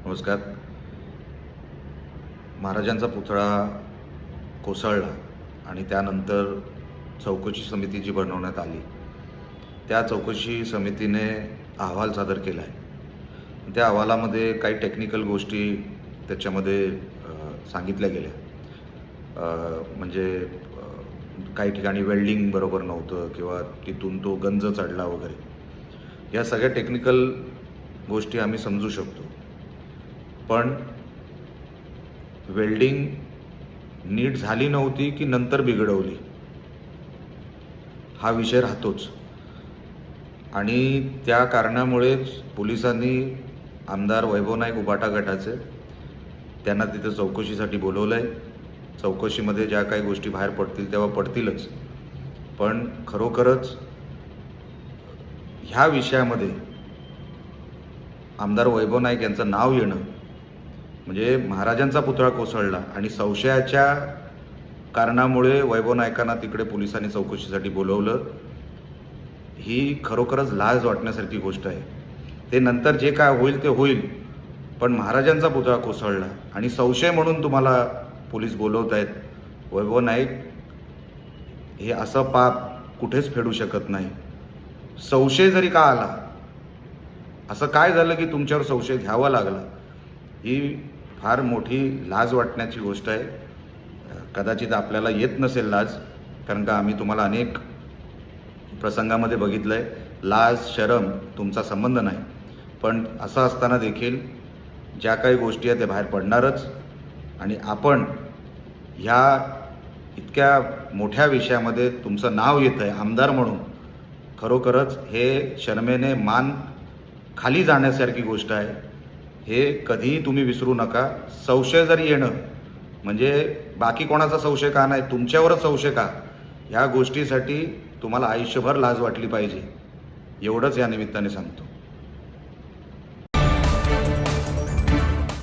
नमस्कार. महाराजांचा पुतळा कोसळला आणि त्यानंतर चौकशी समिती जी बनवण्यात आली, त्या चौकशी समितीने अहवाल सादर केला आहे. त्या अहवालामध्ये काही टेक्निकल गोष्टी त्याच्यामध्ये सांगितल्या गेल्या. म्हणजे काही ठिकाणी वेल्डिंग बरोबर नव्हतं किंवा तिथून तो गंज चढला वगैरे. या सगळ्या टेक्निकल गोष्टी आम्ही समजू शकतो, पण वेल्डिंग नीट झाली नव्हती की नंतर बिघडवली हा विषय राहतोच. आणि त्या कारणामुळेच पोलिसांनी आमदार वैभव नाईक उबाटा गटाचे त्यांना तिथे चौकशीसाठी बोलवलं आहे. चौकशीमध्ये ज्या काही गोष्टी बाहेर पडतील तेव्हा पडतीलच, पण खरोखरच ह्या विषयामध्ये आमदार वैभव नाईक यांचं नाव येणं म्हणजे महाराजांचा पुतळा कोसळला आणि संशयाच्या कारणामुळे वैभव नाईकांना तिकडे पोलिसांनी चौकशीसाठी बोलवलं, ही खरोखरच लाज वाटण्यासारखी गोष्ट आहे. ते नंतर जे काय होईल ते होईल, पण महाराजांचा पुतळा कोसळला आणि संशय म्हणून तुम्हाला पोलीस बोलवत आहेत. वैभव नाईक हे असं पाप कुठेच फेडू शकत नाही. संशय जरी का आला, असं काय झालं की तुमच्यावर संशय घ्यावा लागला, ही फार मोठी लाज वाटण्याची गोष्ट आहे. कदाचित आपल्याला येत नसेल लाज, कारण का आम्ही तुम्हाला अनेक प्रसंगामध्ये बघितलं आहे. लाज शरम तुमचा संबंध नाही, पण असं असताना देखील ज्या काही गोष्टी आहेत त्या बाहेर पडणारच. आणि आपण ह्या इतक्या मोठ्या विषयामध्ये तुमचं नाव येतं आहे आमदार म्हणून, खरोखरच हे शरमेने मान खाली जाण्यासारखी गोष्ट आहे. हे कधीही तुम्ही विसरू नका. संशय जरी येणं म्हणजे बाकी कोणाचा संशय का नाही, तुमच्यावरच संशय का, ह्या गोष्टीसाठी तुम्हाला आयुष्यभर लाज वाटली पाहिजे, एवढंच या निमित्ताने सांगतो.